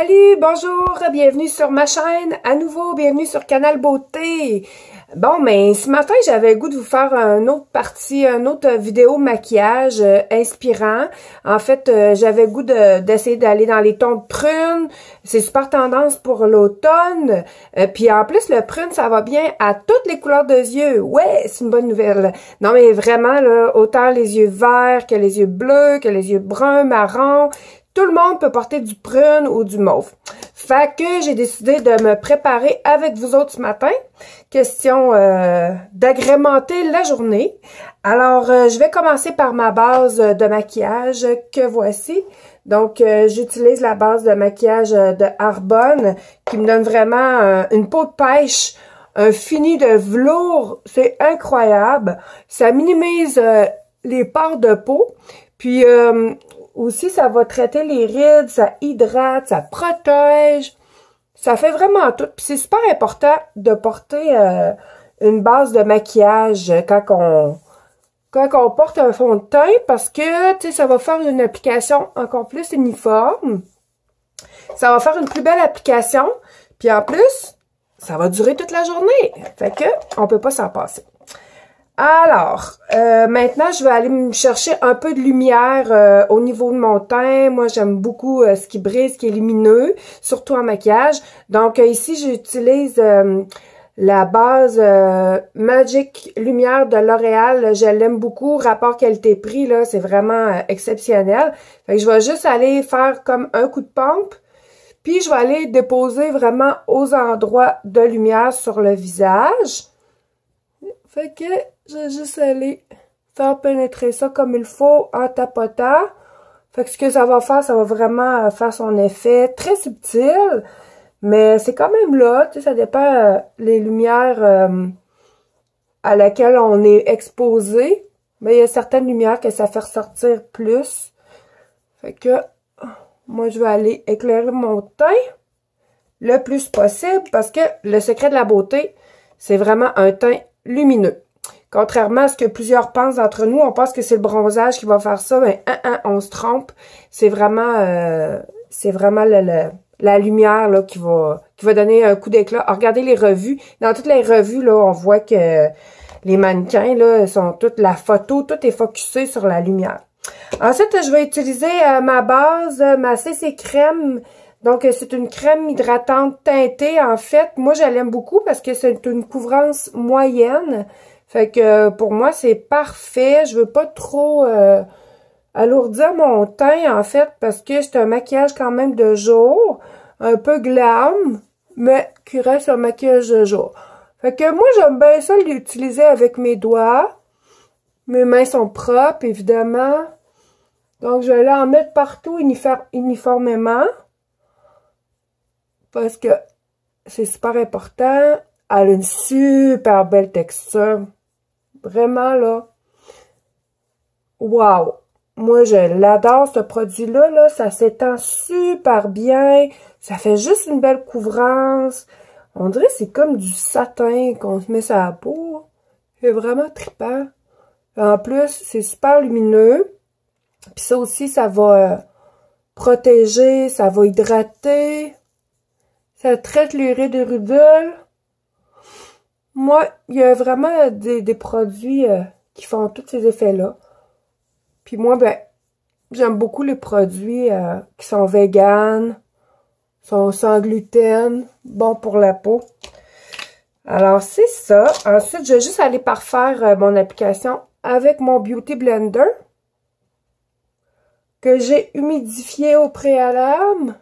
Salut, bonjour, bienvenue sur ma chaîne, à nouveau, bienvenue sur Canal Beauté. Bon, mais ce matin, j'avais le goût de vous faire une autre partie, une autre vidéo maquillage inspirant. En fait, j'avais le goût d'essayer d'aller dans les tons de prune. C'est super tendance pour l'automne. Puis en plus, le prune, ça va bien à toutes les couleurs de yeux. Ouais, c'est une bonne nouvelle. Non, mais vraiment, là, autant les yeux verts que les yeux bleus, que les yeux bruns, marrons. Tout le monde peut porter du prune ou du mauve. Fait que j'ai décidé de me préparer avec vous autres ce matin. Question d'agrémenter la journée. Alors, je vais commencer par ma base de maquillage que voici. Donc, j'utilise la base de maquillage de Arbonne qui me donne vraiment une peau de pêche, un fini de velours. C'est incroyable. Ça minimise les pores de peau. Puis, aussi, ça va traiter les rides, ça hydrate, ça protège. Ça fait vraiment tout. Puis c'est super important de porter une base de maquillage quand on porte un fond de teint parce que, tu sais, ça va faire une application encore plus uniforme. Ça va faire une plus belle application. Puis en plus, ça va durer toute la journée. Fait que, on peut pas s'en passer. Alors, maintenant, je vais aller me chercher un peu de lumière au niveau de mon teint. Moi, j'aime beaucoup ce qui brille, ce qui est lumineux, surtout en maquillage. Donc, ici, j'utilise la base Magic Lumière de L'Oréal. Je l'aime beaucoup. Rapport qualité-prix, là, c'est vraiment exceptionnel. Fait que je vais juste aller faire comme un coup de pompe. Puis, je vais aller déposer vraiment aux endroits de lumière sur le visage. Fait que je vais juste aller faire pénétrer ça comme il faut en tapotant. Fait que ce que ça va faire, ça va vraiment faire son effet très subtil. Mais c'est quand même là, tu sais, ça dépend les lumières à laquelle on est exposé. Mais il y a certaines lumières que ça fait ressortir plus. Fait que moi, je vais aller éclairer mon teint le plus possible parce que le secret de la beauté, c'est vraiment un teint lumineux. Contrairement à ce que plusieurs pensent d'entre nous, on pense que c'est le bronzage qui va faire ça, mais on se trompe. C'est vraiment la lumière là qui va donner un coup d'éclat. Alors, regardez les revues. Dans toutes les revues, là, on voit que les mannequins, là, sont toutes la photo, tout est focusé sur la lumière. Ensuite, je vais utiliser ma base, ma CC crème. Donc, c'est une crème hydratante teintée, en fait. Moi, je l'aime beaucoup parce que c'est une couvrance moyenne. Fait que, pour moi, c'est parfait. Je veux pas trop alourdir mon teint, en fait, parce que c'est un maquillage quand même de jour. Un peu glam, mais qui reste un maquillage de jour. Fait que moi, j'aime bien ça l'utiliser avec mes doigts. Mes mains sont propres, évidemment. Donc, je vais en mettre partout uniformément. Parce que c'est super important. Elle a une super belle texture. Vraiment, là. Wow! Moi, je l'adore, ce produit-là. Là, ça s'étend super bien. Ça fait juste une belle couvrance. On dirait que c'est comme du satin qu'on se met sur la peau. C'est vraiment trippant. En plus, c'est super lumineux. Puis ça aussi, ça va protéger, ça va hydrater. Ça traite les rides et rudules. Moi, il y a vraiment des produits qui font tous ces effets-là. Puis moi, ben, j'aime beaucoup les produits qui sont véganes, sont sans gluten, bons pour la peau. Alors, c'est ça. Ensuite, je vais juste aller parfaire mon application avec mon Beauty Blender que j'ai humidifié au préalable.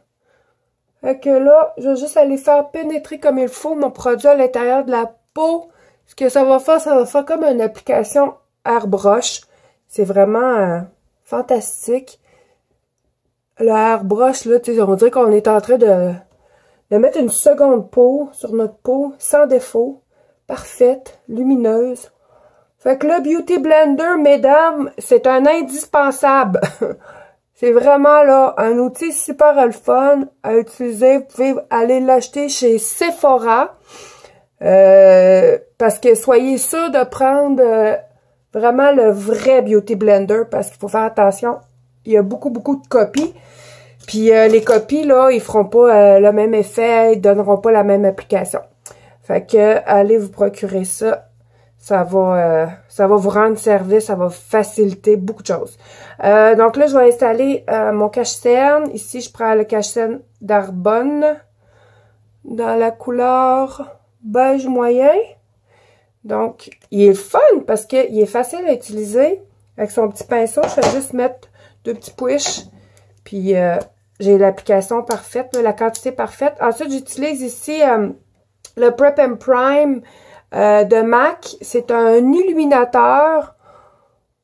Fait que là, je vais juste aller faire pénétrer comme il faut mon produit à l'intérieur de la peau. Ce que ça va faire comme une application airbrush. C'est vraiment fantastique. Le airbrush, là, tu sais, on dirait qu'on est en train de mettre une seconde peau sur notre peau, sans défaut, parfaite, lumineuse. Fait que le Beauty Blender, mesdames, c'est un indispensable. C'est vraiment là un outil super le fun à utiliser. Vous pouvez aller l'acheter chez Sephora. Parce que soyez sûr de prendre vraiment le vrai Beauty Blender parce qu'il faut faire attention. Il y a beaucoup de copies. Puis les copies, là, ils feront pas le même effet, ils donneront pas la même application. Fait que, allez vous procurer ça. Ça va vous rendre service, ça va faciliter beaucoup de choses. Donc là, je vais installer mon cache-cerne. Ici, je prends le cache-cerne d'Arbonne dans la couleur beige moyen. Donc, il est fun parce qu'il est facile à utiliser. Avec son petit pinceau, je fais juste mettre 2 petits push. Puis, j'ai l'application parfaite, la quantité parfaite. Ensuite, j'utilise ici le Prep and Prime de MAC. C'est un illuminateur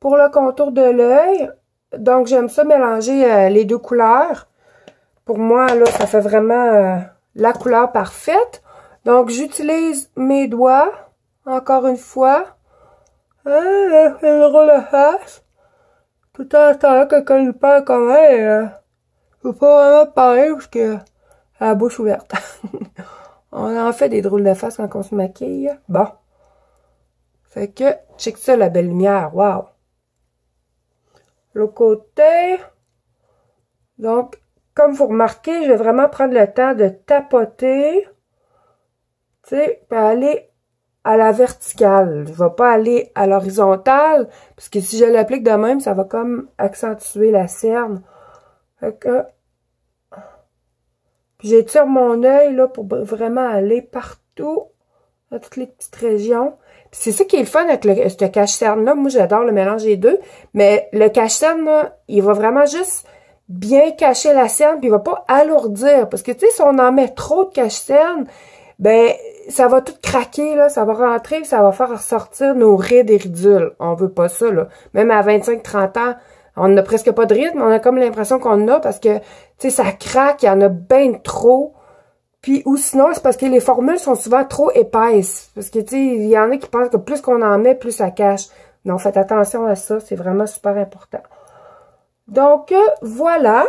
pour le contour de l'œil. Donc, j'aime ça mélanger les 2 couleurs. Pour moi, là, ça fait vraiment la couleur parfaite. Donc, j'utilise mes doigts, encore une fois. Une drôle de face. Tout en attendant que quelqu'un nous parle comme elle. Je peux pas vraiment parler parce que la bouche ouverte. On en fait des drôles de face quand on se maquille. Bon. Fait que, check ça, la belle lumière. Wow. L'autre côté. Donc, comme vous remarquez, je vais vraiment prendre le temps de tapoter. Tu sais, puis aller à la verticale. Je vais pas aller à l'horizontale. Parce que si je l'applique de même, ça va comme accentuer la cerne. Fait que... Puis j'étire mon œil là pour vraiment aller partout. Dans toutes les petites régions. Puis c'est ça qui est le fun avec ce cache-cerne-là. Moi, j'adore le mélange des deux. Mais le cache-cerne, là, il va vraiment juste bien cacher la cerne. Puis il va pas alourdir. Parce que, tu sais, si on en met trop de cache-cerne, ben, ça va tout craquer, là. Ça va rentrer, ça va faire ressortir nos rides et ridules. On veut pas ça, là. Même à 25-30 ans, on n'a presque pas de rides, mais on a comme l'impression qu'on en a parce que, tu sais, ça craque, il y en a bien trop. Puis, ou sinon, c'est parce que les formules sont souvent trop épaisses. Parce que, tu sais, il y en a qui pensent que plus qu'on en met, plus ça cache. Donc, faites attention à ça. C'est vraiment super important. Donc, voilà.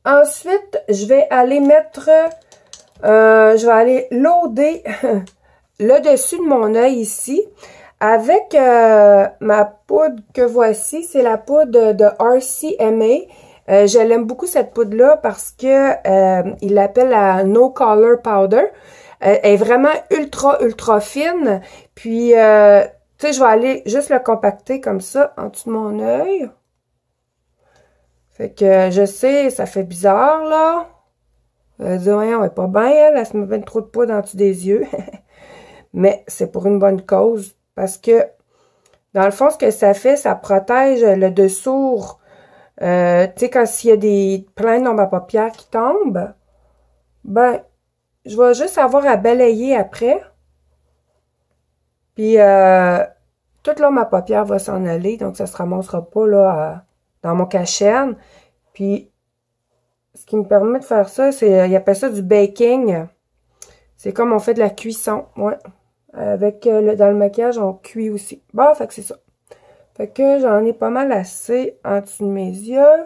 Ensuite, je vais aller mettre... je vais aller loader le dessus de mon œil ici. Avec ma poudre que voici. C'est la poudre de RCMA. Je l'aime beaucoup cette poudre-là parce que il l'appelle la No Color Powder. Elle est vraiment ultra fine. Puis, tu sais, je vais aller juste le compacter comme ça en dessous de mon œil. Fait que je sais, ça fait bizarre, là. Voyons, elle est pas bien, elle se met bien trop de poudre en dessous des yeux. Mais c'est pour une bonne cause. Parce que, dans le fond, ce que ça fait, ça protège le dessous. Tu sais, quand il y a des plein d'ombres à paupières qui tombent, ben, je vais juste avoir à balayer après. Puis, toute l'ombre à paupières va s'en aller, donc ça se ramassera pas, là, dans mon cache-cerne. Puis, ce qui me permet de faire ça, c'est, ils appellent ça du baking. C'est comme on fait de la cuisson, ouais. Avec, dans le maquillage, on cuit aussi. Bon, fait que c'est ça. Fait que j'en ai pas mal assez en dessous de mes yeux.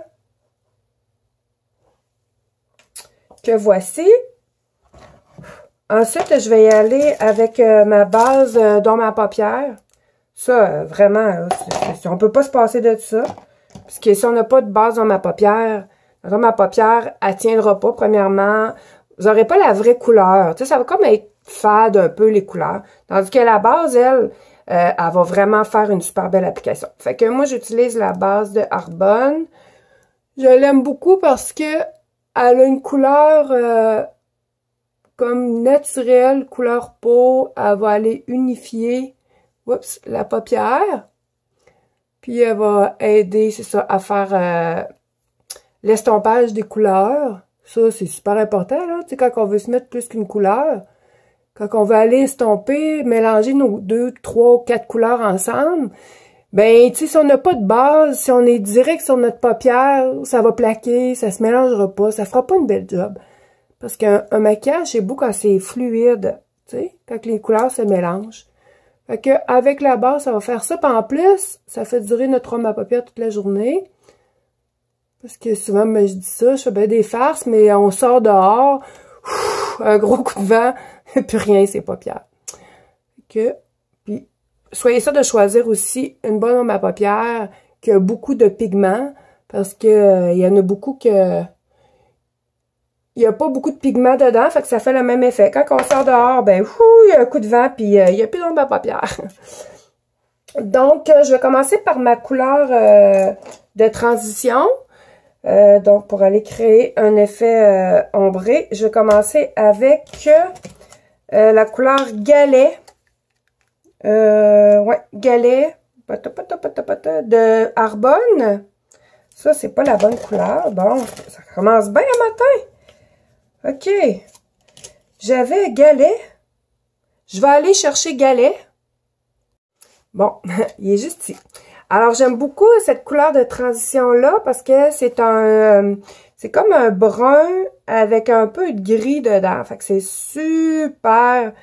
Que voici. Ensuite, je vais y aller avec ma base d'ombre à paupières. Ça, vraiment, on peut pas se passer de ça. Parce que si on n'a pas de base d'ombre à paupières, la ombre à paupières, elle tiendra pas, premièrement. Vous n'aurez pas la vraie couleur. Tu sais, ça va comme être fade un peu, les couleurs. Tandis que la base, elle va vraiment faire une super belle application. Fait que moi, j'utilise la base de Arbonne. Je l'aime beaucoup parce que elle a une couleur comme naturelle, couleur peau. Elle va aller unifier la paupière. Puis elle va aider, c'est ça, à faire l'estompage des couleurs. Ça, c'est super important, là. Tu sais, quand on veut se mettre plus qu'une couleur, quand on veut aller estomper, mélanger nos 2, 3, 4 couleurs ensemble, ben, tu sais, si on n'a pas de base, si on est direct sur notre paupière, ça va plaquer, ça se mélangera pas, ça fera pas une belle job. Parce qu'un maquillage, c'est beau quand c'est fluide, tu sais, quand les couleurs se mélangent. Fait que, avec la base, ça va faire ça. Puis en plus, ça fait durer notre ombre à paupières toute la journée. Parce que souvent, ben, je dis ça, je fais bien des farces, mais on sort dehors, un gros coup de vent, plus rien, c'est paupières. Que, puis, soyez sûrs de choisir aussi une bonne ombre à paupières qui a beaucoup de pigments, parce que il y en a beaucoup que il n'y a pas beaucoup de pigments dedans, fait que ça fait le même effet. Quand on sort dehors, ben, il y a un coup de vent, puis il n'y a plus d'ombre à paupières. Donc, je vais commencer par ma couleur de transition. Donc, pour aller créer un effet ombré, je vais commencer avec la couleur Galet. Ouais, Galet de Arbonne. Ça, c'est pas la bonne couleur. Bon, ça commence bien un matin. OK. J'avais Galet. Je vais aller chercher Galet. Bon, il est juste ici. Alors, j'aime beaucoup cette couleur de transition-là parce que c'est comme un brun avec un peu de gris dedans. Fait que c'est super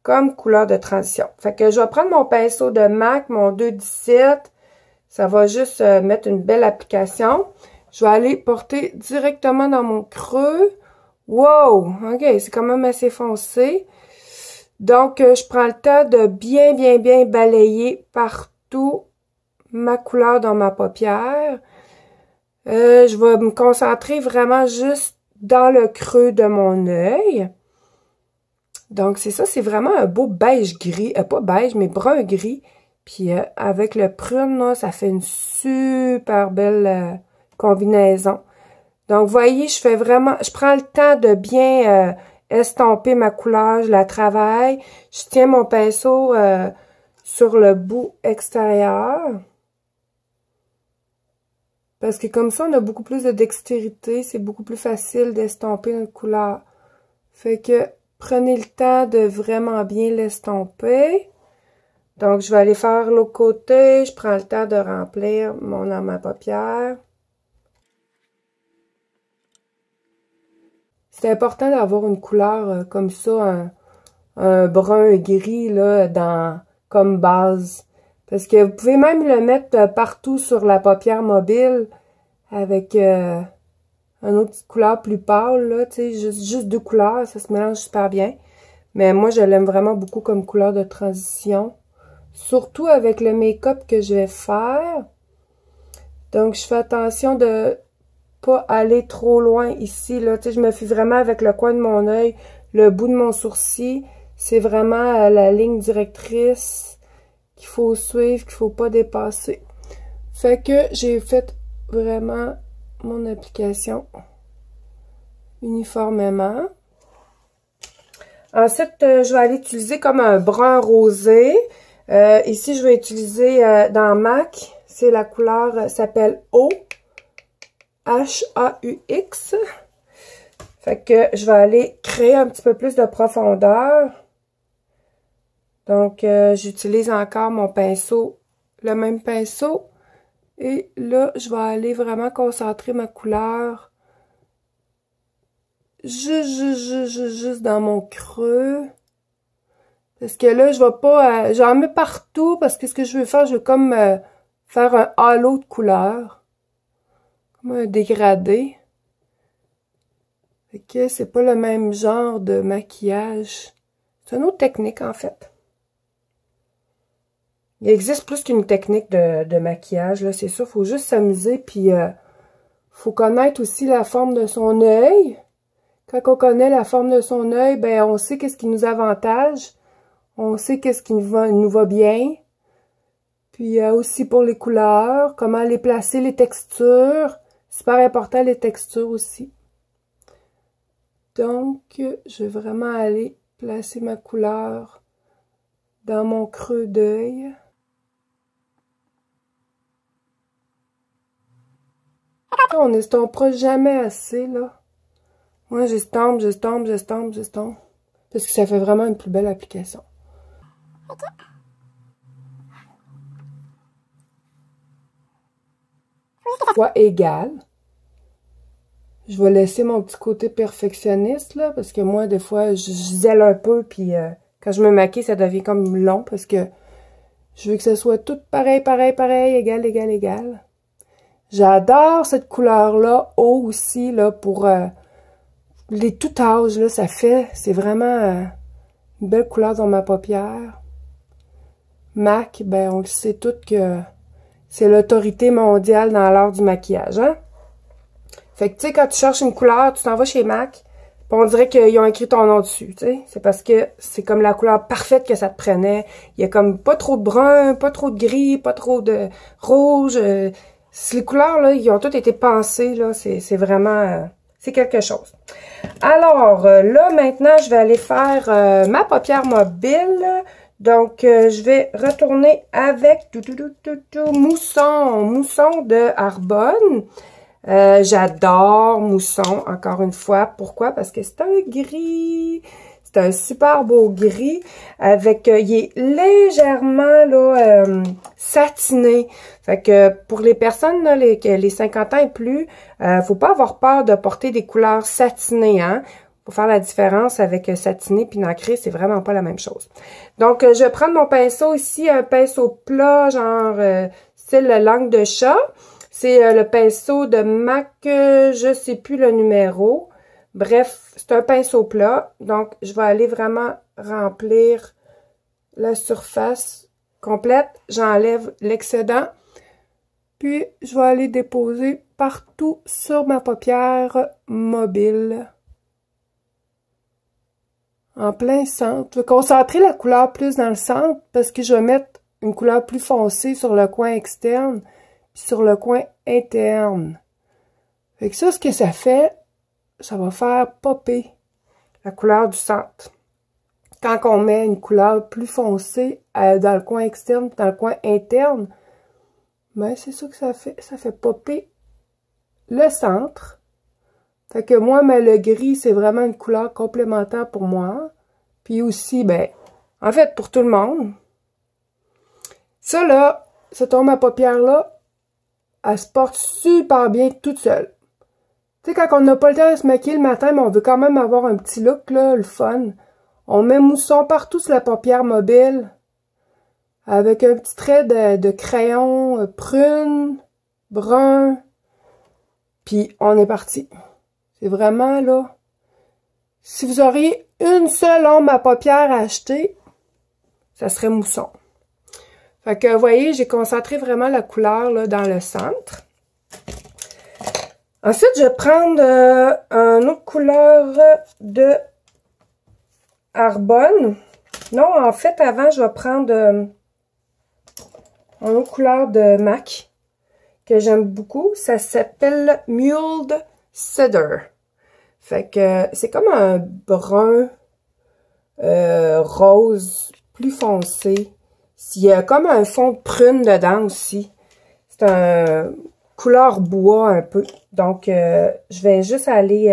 comme couleur de transition. Fait que je vais prendre mon pinceau de MAC, mon 217. Ça va juste mettre une belle application. Je vais aller porter directement dans mon creux. Wow! OK, c'est quand même assez foncé. Donc, je prends le temps de bien balayer partout ma couleur dans ma paupière. Je vais me concentrer vraiment juste dans le creux de mon œil. Donc, c'est ça, c'est vraiment un beau beige gris. Pas beige, mais brun gris. Puis, avec le prune, là, ça fait une super belle combinaison. Donc, vous voyez, je prends le temps de bien estomper ma couleur, je la travaille. Je tiens mon pinceau sur le bout extérieur. Parce que comme ça, on a beaucoup plus de dextérité. C'est beaucoup plus facile d'estomper notre couleur. Fait que prenez le temps de vraiment bien l'estomper. Donc, je vais aller faire l'autre côté. Je prends le temps de remplir mon arme à paupières. C'est important d'avoir une couleur comme ça, un brun gris là, comme base. Parce que vous pouvez même le mettre partout sur la paupière mobile avec une autre couleur plus pâle, là, tu sais, juste deux couleurs, ça se mélange super bien. Mais moi, je l'aime vraiment beaucoup comme couleur de transition. Surtout avec le make-up que je vais faire. Donc, je fais attention de pas aller trop loin ici, là. Tu sais, je me fie vraiment avec le coin de mon œil, le bout de mon sourcil. C'est vraiment la ligne directrice qu'il faut suivre, qu'il faut pas dépasser. Fait que j'ai fait vraiment mon application uniformément. Ensuite, je vais aller utiliser comme un brun rosé. Ici, je vais utiliser dans MAC, c'est la couleur, s'appelle O. H-A-U-X. Fait que je vais aller créer un petit peu plus de profondeur. Donc, j'utilise encore mon pinceau, le même pinceau. Et là, je vais aller vraiment concentrer ma couleur juste dans mon creux. Parce que là, je vais pas... j'en mets partout parce que ce que je veux faire, je veux comme faire un halo de couleur. Un dégradé. Fait que c'est pas le même genre de maquillage. C'est une autre technique, en fait. Il existe plus qu'une technique de maquillage, là, c'est ça. Faut juste s'amuser, puis faut connaître aussi la forme de son œil. Quand on connaît la forme de son œil, ben on sait qu'est-ce qui nous avantage. On sait qu'est-ce qui nous va bien. Puis aussi pour les couleurs, comment les placer, les textures. Super important, les textures aussi. Donc, je vais vraiment aller placer ma couleur dans mon creux d'œil. On n'estompera jamais assez, là. Moi, j'estompe. Parce que ça fait vraiment une plus belle application. Soit égal. Je vais laisser mon petit côté perfectionniste, là, parce que moi, des fois, je zèle un peu, puis quand je me maquille, ça devient comme long, parce que je veux que ce soit tout pareil, égal. J'adore cette couleur-là, haut aussi, là, pour les tout âges, là, c'est vraiment une belle couleur dans ma paupière. MAC, ben, on le sait tout que c'est l'autorité mondiale dans l'art du maquillage, hein? Fait que, tu sais, quand tu cherches une couleur, tu t'en vas chez MAC, Puis on dirait qu'ils ont écrit ton nom dessus, tu sais. C'est parce que c'est comme la couleur parfaite que ça te prenait. Il y a comme pas trop de brun, pas trop de gris, pas trop de rouge. Les couleurs, là, ils ont toutes été pensées, là. C'est vraiment... c'est quelque chose. Alors, là, maintenant, je vais aller faire ma paupière mobile. Donc, je vais retourner avec Mousson de Arbonne. J'adore Mousson, encore une fois. Pourquoi? Parce que c'est un gris. C'est un super beau gris. Avec, il est légèrement, là, satiné. Fait que, pour les personnes, là, les 50 ans et plus, faut pas avoir peur de porter des couleurs satinées, hein. Pour faire la différence avec satiné puis nacré, c'est vraiment pas la même chose. Donc, je vais prendre mon pinceau ici, un pinceau plat, genre style langue de chat. C'est le pinceau de MAC, je sais plus le numéro. Bref, c'est un pinceau plat. Donc, je vais aller vraiment remplir la surface complète. J'enlève l'excédent. Puis, je vais aller déposer partout sur ma paupière mobile. En plein centre. Je vais concentrer la couleur plus dans le centre parce que je vais mettre une couleur plus foncée sur le coin externe puis sur le coin interne. Fait que ça, ce que ça fait, ça va faire popper la couleur du centre. Quand on met une couleur plus foncée dans le coin externe puis dans le coin interne, ben c'est ça que ça fait popper le centre. Fait que moi, mais le gris, c'est vraiment une couleur complémentaire pour moi. Puis aussi, ben, en fait, pour tout le monde. Ça, là, cette tombe à paupières-là, elle se porte super bien toute seule. Tu sais, quand on n'a pas le temps de se maquiller le matin, mais on veut quand même avoir un petit look, là, le fun. On met Mousson partout sur la paupière mobile. Avec un petit trait de crayon prune, brun. Puis, on est parti. C'est vraiment, là, si vous auriez une seule ombre à paupières à acheter, ça serait Mousson. Fait que, vous voyez, j'ai concentré vraiment la couleur, là, dans le centre. Ensuite, je vais prendre une autre couleur de Arbonne. Non, en fait, avant, je vais prendre une autre couleur de MAC que j'aime beaucoup. Ça s'appelle Mulled Cedar. Fait que c'est comme un brun rose plus foncé. Il y a comme un fond de prune dedans aussi. C'est un couleur bois un peu. Donc, je vais juste aller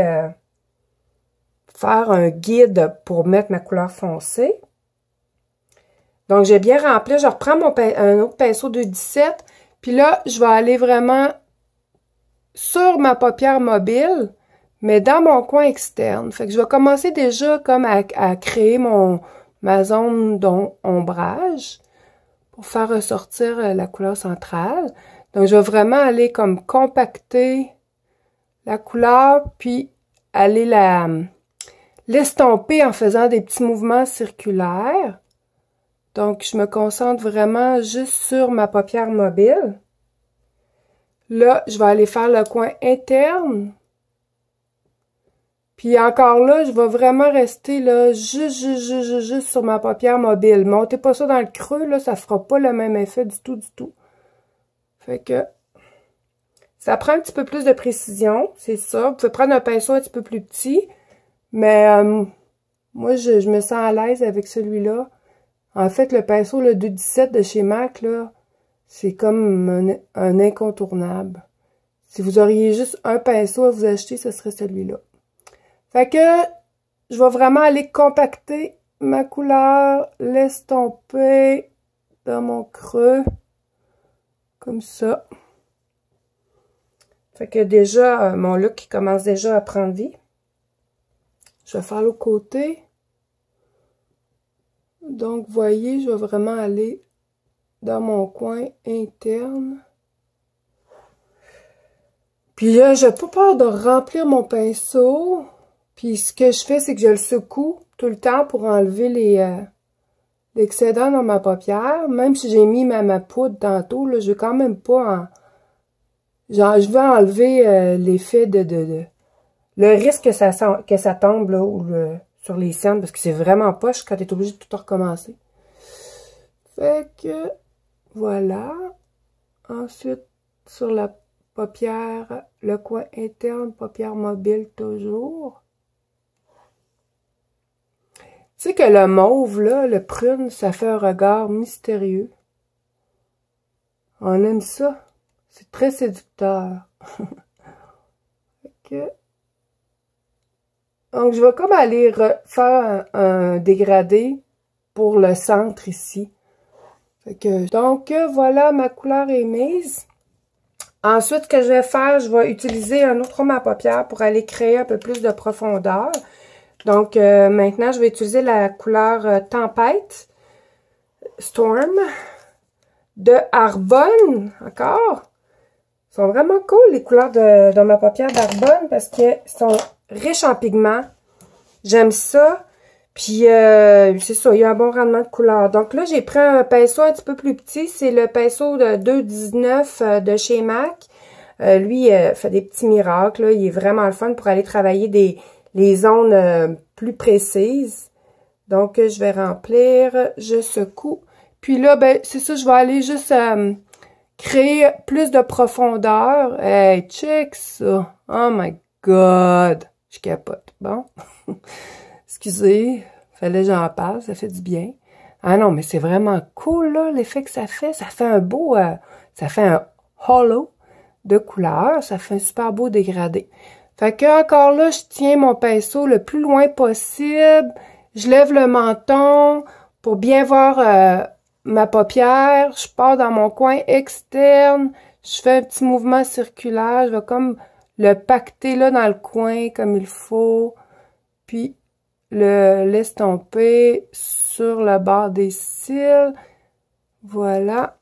faire un guide pour mettre ma couleur foncée. Donc, j'ai bien rempli. Je reprends un autre pinceau de 17. Puis là, je vais aller vraiment sur ma paupière mobile, mais dans mon coin externe. Fait que je vais commencer déjà comme à créer ma zone d'ombrage pour faire ressortir la couleur centrale. Donc, je vais vraiment aller comme compacter la couleur, puis aller l'estomper en faisant des petits mouvements circulaires. Donc, je me concentre vraiment juste sur ma paupière mobile. Là, je vais aller faire le coin interne. Puis encore là, je vais vraiment rester là, juste sur ma paupière mobile. Montez pas ça dans le creux, là, ça fera pas le même effet du tout, du tout. Fait que, ça prend un petit peu plus de précision, c'est ça. Vous pouvez prendre un pinceau un petit peu plus petit, mais moi, je me sens à l'aise avec celui-là. En fait, le pinceau, le 217 de chez MAC, là, c'est comme un incontournable. Si vous auriez juste un pinceau à vous acheter, ce serait celui-là. Fait que, je vais vraiment aller compacter ma couleur, l'estomper dans mon creux, comme ça. Fait que déjà, mon look commence déjà à prendre vie. Je vais faire l'autre côté. Donc, vous voyez, je vais vraiment aller dans mon coin interne. Puis là, j'ai pas peur de remplir mon pinceau. Puis ce que je fais, c'est que je le secoue tout le temps pour enlever l'excédent dans ma paupière. Même si j'ai mis ma poudre tantôt, là, je vais quand même pas genre, je vais enlever l'effet le risque que ça tombe là, ou sur les scènes, parce que c'est vraiment poche quand tu es obligé de tout recommencer. Fait que, voilà. Ensuite, sur la paupière, le coin interne, paupière mobile toujours. Tu sais que le mauve, là, le prune, ça fait un regard mystérieux. On aime ça. C'est très séducteur. Okay. Donc, je vais comme aller faire un dégradé pour le centre ici. Fait que, donc, voilà, ma couleur est mise. Ensuite, ce que je vais faire, je vais utiliser un autre rouge à paupières pour aller créer un peu plus de profondeur. Donc, maintenant, je vais utiliser la couleur Tempête, Storm, de Arbonne, encore. Ils sont vraiment cool, les couleurs de ma paupière d'Arbonne, parce qu'ils sont riches en pigments. J'aime ça. Puis, c'est ça, il y a un bon rendement de couleur. Donc là, j'ai pris un pinceau un petit peu plus petit. C'est le pinceau de 2,19 de chez MAC. Lui, fait des petits miracles. Là. Il est vraiment le fun pour aller travailler les zones plus précises. Donc, je vais remplir, je secoue. Puis là, ben, c'est ça, je vais aller juste créer plus de profondeur. Hey, check ça! Oh my God! Je capote. Bon. Excusez, fallait que j'en parle, ça fait du bien. Ah non, mais c'est vraiment cool, là, l'effet que ça fait. Ça fait un beau, ça fait un hollow de couleur. Ça fait un super beau dégradé. Fait que, encore là, je tiens mon pinceau le plus loin possible. Je lève le menton pour bien voir ma paupière. Je pars dans mon coin externe. Je fais un petit mouvement circulaire. Je vais comme le pacter là dans le coin comme il faut. Puis, l'estomper sur le bord des cils. Voilà.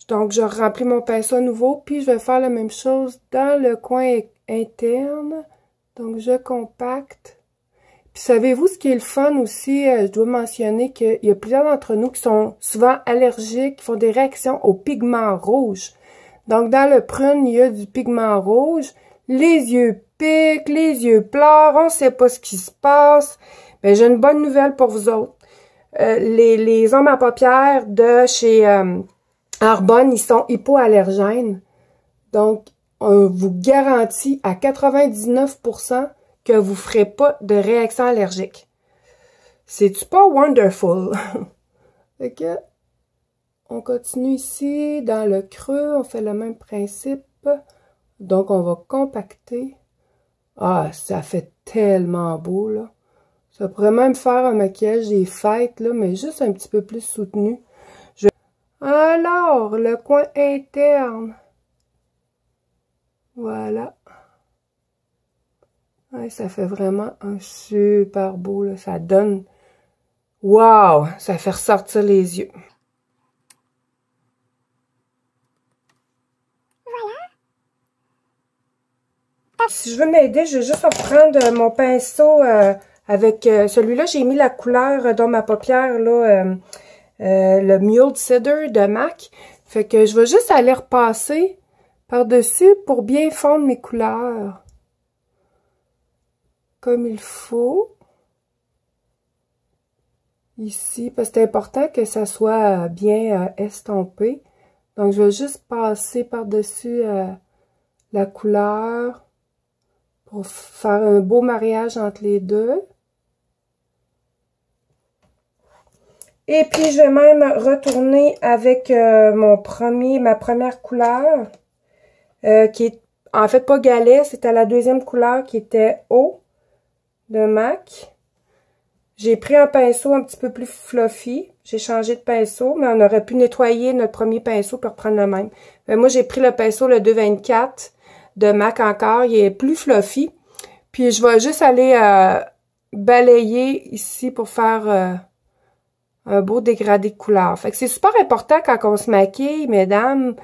Donc, je remplis mon pinceau à nouveau, puis je vais faire la même chose dans le coin interne. Donc, je compacte. Puis, savez-vous ce qui est le fun aussi? Je dois mentionner qu'il y a plusieurs d'entre nous qui sont souvent allergiques, qui font des réactions au pigment rouge. Donc, dans le prune, il y a du pigment rouge. Les yeux piquent, les yeux pleurent, on ne sait pas ce qui se passe. Mais j'ai une bonne nouvelle pour vous autres. Les ombres à paupières de chez Arbonne, ils sont hypoallergènes. Donc, on vous garantit à 99% que vous ne ferez pas de réaction allergique. C'est-tu pas wonderful? Fait que, on continue ici, dans le creux, on fait le même principe. Donc, on va compacter. Ah, ça fait tellement beau, là. Ça pourrait même faire un maquillage des fêtes, là, mais juste un petit peu plus soutenu. Alors, le coin interne. Voilà. Ouais, ça fait vraiment un super beau, là. Ça donne... Wow! Ça fait ressortir les yeux. Si je veux m'aider, je vais juste reprendre mon pinceau avec celui-là. J'ai mis la couleur dans ma paupière, là, le Mule Cedar de MAC. Fait que je vais juste aller repasser par-dessus pour bien fondre mes couleurs. Comme il faut. Ici, parce que c'est important que ça soit bien estompé. Donc, je vais juste passer par-dessus la couleur. Pour faire un beau mariage entre les deux. Et puis, je vais même retourner avec ma première couleur, qui est en fait pas galet, c'était la deuxième couleur qui était eau de MAC. J'ai pris un pinceau un petit peu plus fluffy. J'ai changé de pinceau, mais on aurait pu nettoyer notre premier pinceau pour reprendre le même. Mais moi, j'ai pris le pinceau, le 224 de MAC encore. Il est plus fluffy. Puis, je vais juste aller balayer ici pour faire un beau dégradé de couleur. Fait que c'est super important quand on se maquille, mesdames,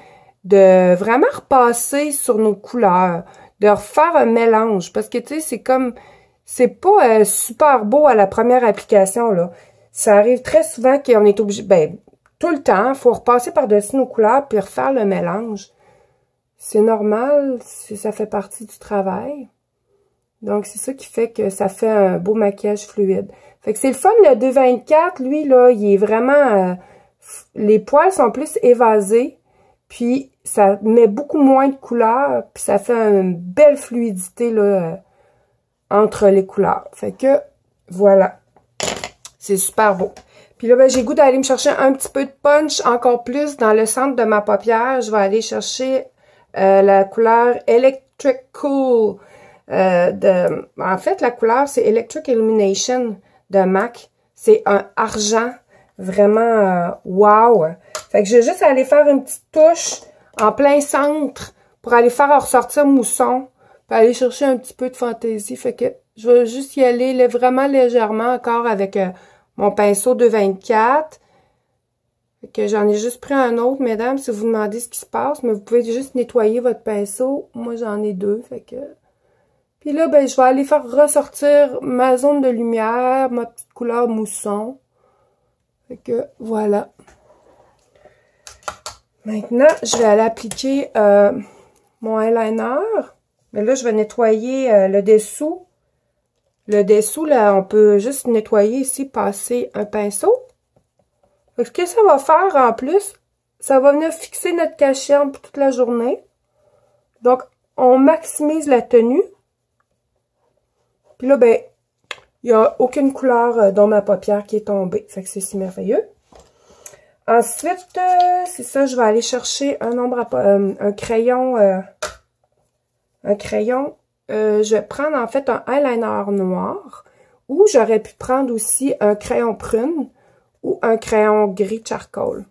de vraiment repasser sur nos couleurs, de refaire un mélange. Parce que, tu sais, c'est comme... C'est pas super beau à la première application, là. Ça arrive très souvent qu'on est obligé... Ben, tout le temps, il faut repasser par-dessus nos couleurs puis refaire le mélange. C'est normal, ça fait partie du travail. Donc, c'est ça qui fait que ça fait un beau maquillage fluide. Fait que c'est le fun, le 224, lui, là, il est vraiment... les poils sont plus évasés, puis ça met beaucoup moins de couleurs, puis ça fait une belle fluidité, là, entre les couleurs. Fait que, voilà. C'est super beau. Puis là, ben, j'ai le goût d'aller me chercher un petit peu de punch, encore plus, dans le centre de ma paupière. Je vais aller chercher la couleur Electric Cool. En fait, la couleur, c'est Electric Illumination de MAC. C'est un argent vraiment wow. Fait que je vais juste aller faire une petite touche en plein centre pour aller faire ressortir mousson. Puis aller chercher un petit peu de fantaisie. Fait que je vais juste y aller là, vraiment légèrement encore avec mon pinceau 224. Fait que j'en ai juste pris un autre, mesdames, si vous vous demandez ce qui se passe. Mais vous pouvez juste nettoyer votre pinceau. Moi, j'en ai deux, fait que... Puis là, ben, je vais aller faire ressortir ma zone de lumière, ma petite couleur mousson. Fait que, voilà. Maintenant, je vais aller appliquer mon eyeliner. Mais là, je vais nettoyer le dessous. Le dessous, là, on peut juste nettoyer ici, passer un pinceau. Fait que ce que ça va faire en plus, ça va venir fixer notre cachet pour toute la journée. Donc, on maximise la tenue. Puis là, ben, il n'y a aucune couleur dans ma paupière qui est tombée. Fait que c'est si merveilleux. Ensuite, c'est ça, je vais aller chercher un ombre un crayon. Je vais prendre en fait un eyeliner noir. Ou j'aurais pu prendre aussi un crayon prune ou un crayon gris charcoal.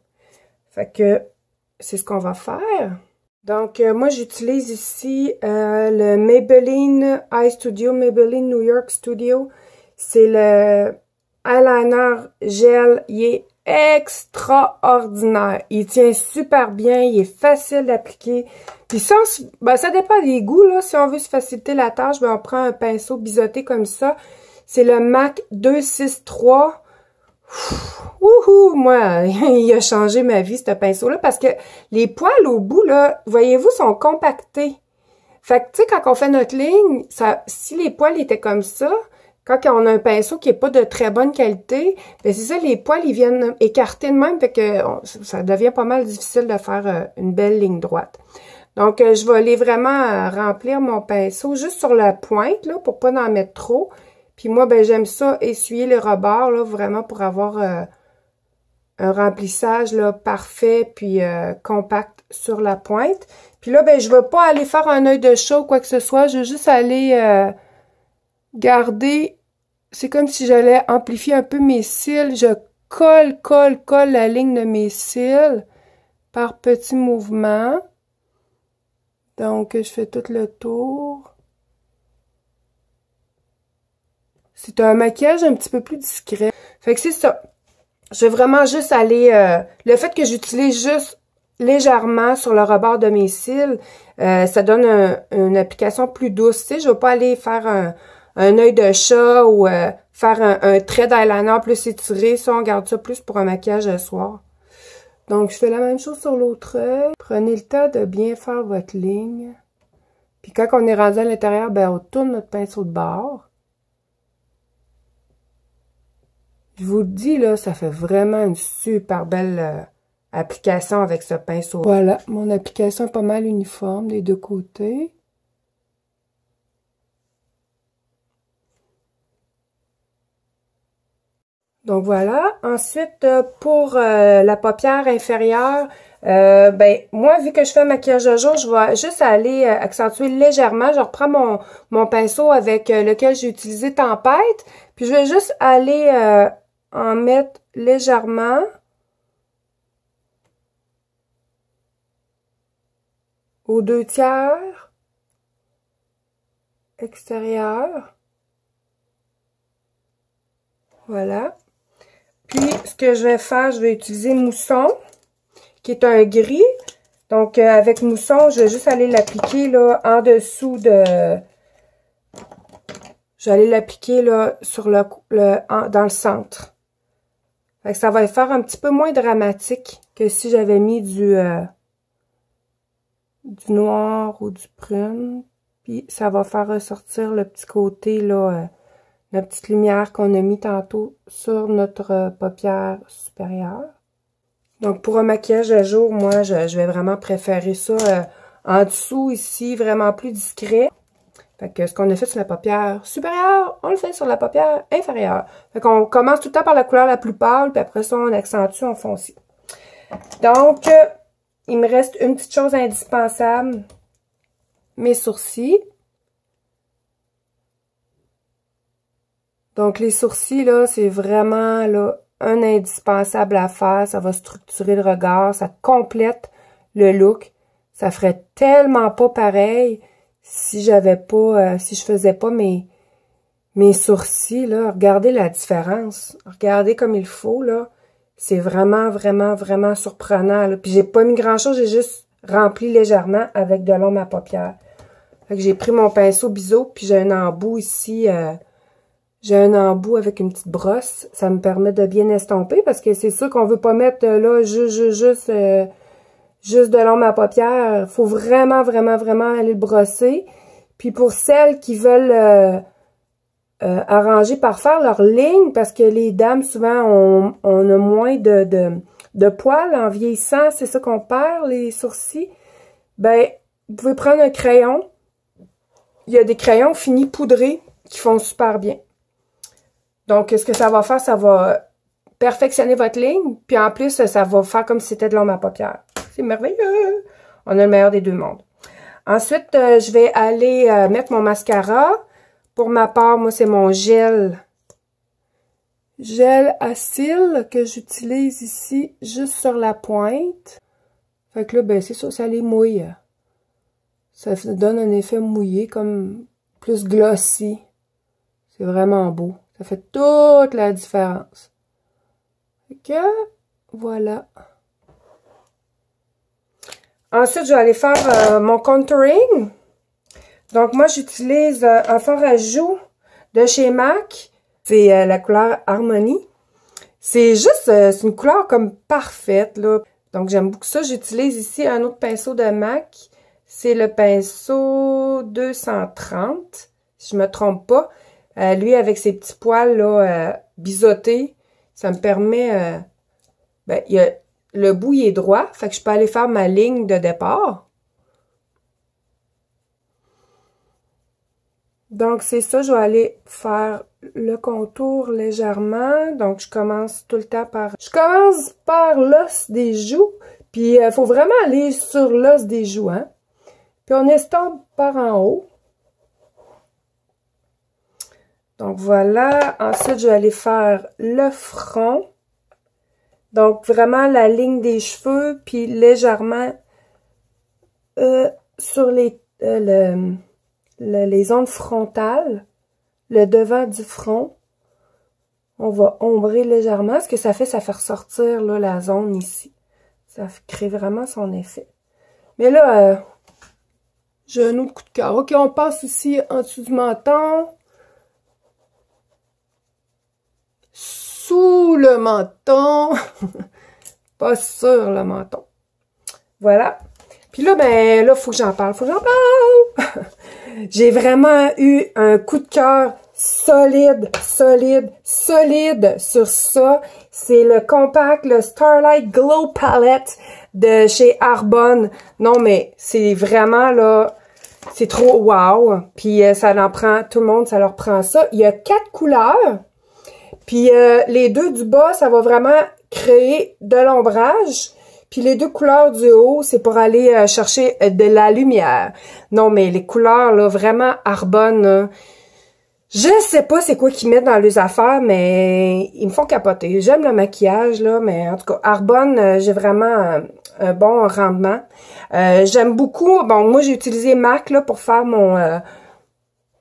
Fait que c'est ce qu'on va faire. Donc, moi, j'utilise ici le Maybelline Eye Studio, Maybelline New York Studio. C'est le eyeliner gel. Il est extraordinaire. Il tient super bien. Il est facile d'appliquer. Puis ça, ben, ça dépend des goûts, là. Si on veut se faciliter la tâche, ben, on prend un pinceau biseauté comme ça. C'est le MAC 263. Wouhou! Moi, il a changé ma vie, ce pinceau-là, parce que les poils au bout, là, voyez-vous, sont compactés. Fait que, tu sais, quand on fait notre ligne, si les poils étaient comme ça, quand on a un pinceau qui est pas de très bonne qualité, ben c'est ça, les poils, ils viennent écarter de même, fait que ça devient pas mal difficile de faire une belle ligne droite. Donc, je vais aller vraiment remplir mon pinceau juste sur la pointe, là, pour pas en mettre trop. Puis moi, ben j'aime ça, essuyer les rebords, là, vraiment pour avoir un remplissage, là, parfait, puis compact sur la pointe. Puis là, ben je vais pas aller faire un œil de chat ou quoi que ce soit, je vais juste aller garder, c'est comme si j'allais amplifier un peu mes cils. Je colle la ligne de mes cils par petits mouvements. Donc, je fais tout le tour. C'est un maquillage un petit peu plus discret. Fait que c'est ça. Je vais vraiment juste aller... le fait que j'utilise juste légèrement sur le rebord de mes cils, ça donne une application plus douce. Tu sais, je ne vais pas aller faire un œil de chat ou faire un trait d'eyeliner plus étiré. Ça, on garde ça plus pour un maquillage de soir. Donc, je fais la même chose sur l'autre œil. Prenez le temps de bien faire votre ligne. Puis quand on est rendu à l'intérieur, ben on tourne notre pinceau de bord. Je vous le dis, là, ça fait vraiment une super belle application avec ce pinceau. Voilà, mon application est pas mal uniforme des deux côtés. Donc voilà. Ensuite, pour la paupière inférieure, ben moi, vu que je fais un maquillage de jour, je vais juste aller accentuer légèrement. Je reprends mon pinceau avec lequel j'ai utilisé Tempête. Puis je vais juste aller en mettre légèrement. Aux 2/3 extérieur. Voilà. Puis, ce que je vais faire, je vais utiliser Mousson, qui est un gris. Donc, avec Mousson, je vais juste aller l'appliquer là en dessous de... Je vais aller l'appliquer là sur dans le centre. Fait que ça va faire un petit peu moins dramatique que si j'avais mis du noir ou du prune. Puis Puis ça va faire ressortir le petit côté, là, la petite lumière qu'on a mis tantôt sur notre paupière supérieure. Donc, pour un maquillage à jour, moi, je vais vraiment préférer ça en dessous, ici, vraiment plus discret. Fait que ce qu'on a fait sur la paupière supérieure, on le fait sur la paupière inférieure. Fait qu'on commence tout le temps par la couleur la plus pâle, puis après ça, on accentue en foncé. Donc, il me reste une petite chose indispensable. Mes sourcils. Donc, les sourcils, là, c'est vraiment, là, un indispensable à faire. Ça va structurer le regard, ça complète le look. Ça ferait tellement pas pareil si j'avais pas, si je faisais pas mes sourcils, là. Regardez la différence. Regardez comme il faut, là. C'est vraiment, vraiment, vraiment surprenant, là. Puis j'ai pas mis grand-chose, j'ai juste rempli légèrement avec de l'ombre à paupières. Fait que j'ai pris mon pinceau biseau, puis j'ai un embout ici, j'ai un embout avec une petite brosse. Ça me permet de bien estomper, parce que c'est sûr qu'on veut pas mettre, là, juste de l'ombre à paupières. Faut vraiment, vraiment, vraiment aller le brosser. Puis pour celles qui veulent arranger par faire leur ligne, parce que les dames, souvent, on a moins de poils en vieillissant. C'est ça qu'on perd, les sourcils. Ben, vous pouvez prendre un crayon. Il y a des crayons finis poudrés qui font super bien. Donc, ce que ça va faire, ça va perfectionner votre ligne. Puis en plus, ça va faire comme si c'était de l'ombre à paupières. C'est merveilleux! On a le meilleur des deux mondes. Ensuite, je vais aller mettre mon mascara. Pour ma part, moi, c'est mon gel à cils que j'utilise ici, juste sur la pointe. Fait que là, ben, c'est ça, ça les mouille. Ça donne un effet mouillé, comme plus glossy. C'est vraiment beau. Ça fait toute la différence. Fait que, voilà. Ensuite, je vais aller faire mon contouring. Donc, moi, j'utilise un fard à joues de chez MAC. C'est la couleur Harmony. C'est juste, c'est une couleur comme parfaite, là. Donc, j'aime beaucoup ça. J'utilise ici un autre pinceau de MAC. C'est le pinceau 230, si je me trompe pas. Lui, avec ses petits poils, là, biseautés, ça me permet... ben, le bout, il est droit. Fait que je peux aller faire ma ligne de départ. Donc, c'est ça, je vais aller faire le contour légèrement. Donc, je commence tout le temps par... Je commence par l'os des joues. Puis, il faut vraiment aller sur l'os des joues, hein. Puis, on estompe par en haut. Donc, voilà. Ensuite, je vais aller faire le front. Donc, vraiment la ligne des cheveux. Puis, légèrement sur les zones frontales, le devant du front, on va ombrer légèrement. Ce que ça fait ressortir là, la zone ici. Ça crée vraiment son effet. Mais là, j'ai un autre coup de cœur. OK, on passe ici en dessous du menton. Sous le menton. Pas sur le menton. Voilà. Puis là, ben, là, faut que j'en parle. J'ai vraiment eu un coup de cœur solide sur ça. C'est le compact, le Starlight Glow Palette de chez Arbonne. Non, mais c'est vraiment, là, c'est trop wow. Puis ça en prend, tout le monde, ça leur prend ça. Il y a 4 couleurs. Puis les deux du bas, ça va vraiment créer de l'ombrage. Puis les deux couleurs du haut, c'est pour aller chercher de la lumière. Non, mais les couleurs, là, vraiment Arbonne, là, je sais pas c'est quoi qu'ils mettent dans les affaires, mais ils me font capoter. J'aime le maquillage, là, mais en tout cas, Arbonne, j'ai vraiment un bon rendement. J'aime beaucoup, bon, moi, j'ai utilisé MAC, là, pour faire ma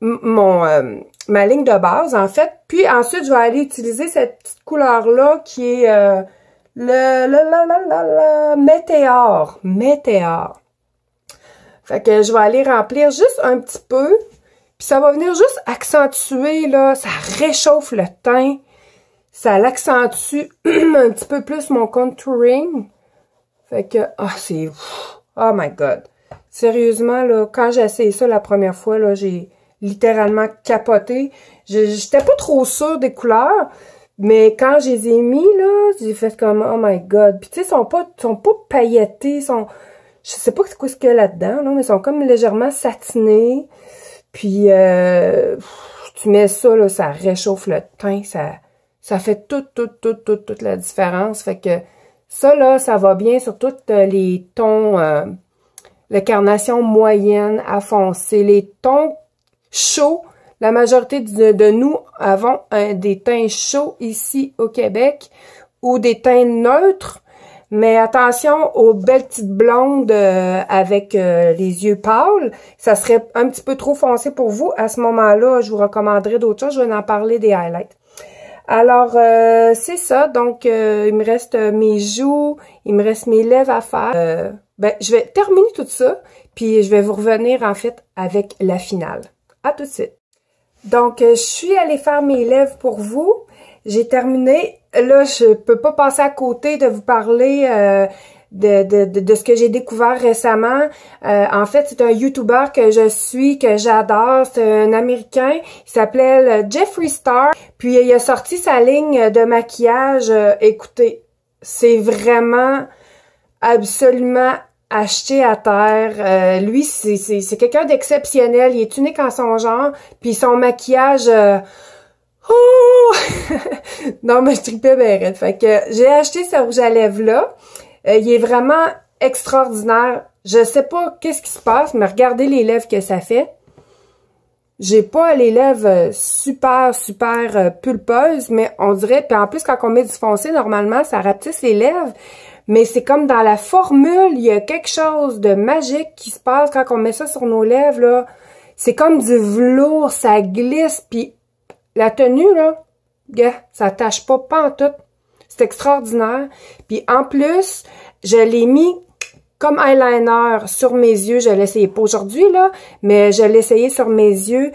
ligne de base, en fait. Puis ensuite, je vais aller utiliser cette petite couleur-là qui est le Météore. Fait que je vais aller remplir juste un petit peu. Puis ça va venir juste accentuer, là. Ça réchauffe le teint. Ça l'accentue un petit peu plus mon contouring. Fait que, c'est... Oh my God. Sérieusement, là, quand j'ai essayé ça la première fois, là, j'ai littéralement capoté. J'étais pas trop sûre des couleurs, mais quand je les ai mis, là, j'ai fait comme, oh my god. Puis tu sais, ils sont pas pailletés, je sais pas quoi ce qu'il y a là-dedans, là, mais ils sont comme légèrement satinés. Puis, tu mets ça, là, ça réchauffe le teint, ça fait toute la différence. Fait que ça, là, ça va bien sur tous les tons, la carnation moyenne à foncé. Les tons chauds, la majorité de nous avons des teints chauds ici au Québec ou des teints neutres. Mais attention aux belles petites blondes avec les yeux pâles. Ça serait un petit peu trop foncé pour vous. À ce moment-là, je vous recommanderais d'autres choses. Je vais en parler des highlights. Alors, c'est ça. Donc, il me reste mes joues, il me reste mes lèvres à faire. Je vais terminer tout ça, puis je vais vous revenir, en fait, avec la finale. À tout de suite. Donc, je suis allée faire mes lèvres pour vous. J'ai terminé. Là, je peux pas passer à côté de vous parler de ce que j'ai découvert récemment. En fait, c'est un YouTuber que je suis, que j'adore. C'est un Américain. Il s'appelle Jeffree Star. Puis, il a sorti sa ligne de maquillage. Écoutez, c'est vraiment absolument acheté à terre. Lui, c'est quelqu'un d'exceptionnel. Il est unique en son genre. Puis, son maquillage... Oh! Non, mais je tripais bien raide. Fait que j'ai acheté ce rouge à lèvres-là. Il est vraiment extraordinaire. Je sais pas qu'est-ce qui se passe, mais regardez les lèvres que ça fait. J'ai pas les lèvres super pulpeuses, mais on dirait... Puis en plus, quand on met du foncé, normalement, ça rapetisse les lèvres. Mais c'est comme dans la formule, il y a quelque chose de magique qui se passe quand on met ça sur nos lèvres, là. C'est comme du velours, ça glisse, puis... La tenue, là, gars, ça tâche pas en tout. C'est extraordinaire. Puis en plus, je l'ai mis comme eyeliner sur mes yeux. Je l'ai essayé pas aujourd'hui, là, mais je l'ai essayé sur mes yeux.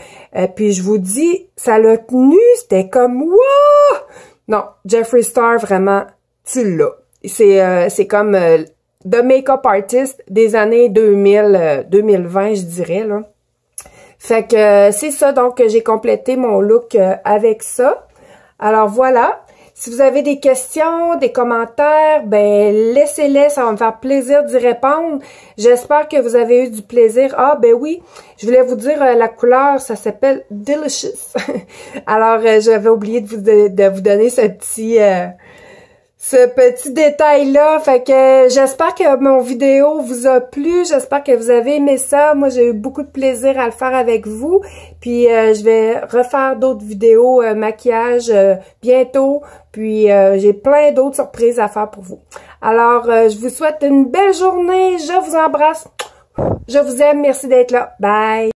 Puis je vous dis, ça l'a tenu. C'était comme, wow! Non, Jeffree Star, vraiment, tu l'as. C'est comme The Makeup Artist des années 2020, je dirais, là. Fait que c'est ça, donc j'ai complété mon look avec ça. Alors voilà, si vous avez des questions, des commentaires, ben laissez-les, ça va me faire plaisir d'y répondre. J'espère que vous avez eu du plaisir. Ah ben oui, je voulais vous dire la couleur, ça s'appelle Delicious. Alors j'avais oublié de vous donner ce petit détail-là. Fait que j'espère que mon vidéo vous a plu. J'espère que vous avez aimé ça. Moi, j'ai eu beaucoup de plaisir à le faire avec vous. Puis, je vais refaire d'autres vidéos maquillage bientôt. Puis, j'ai plein d'autres surprises à faire pour vous. Alors, je vous souhaite une belle journée. Je vous embrasse. Je vous aime. Merci d'être là. Bye.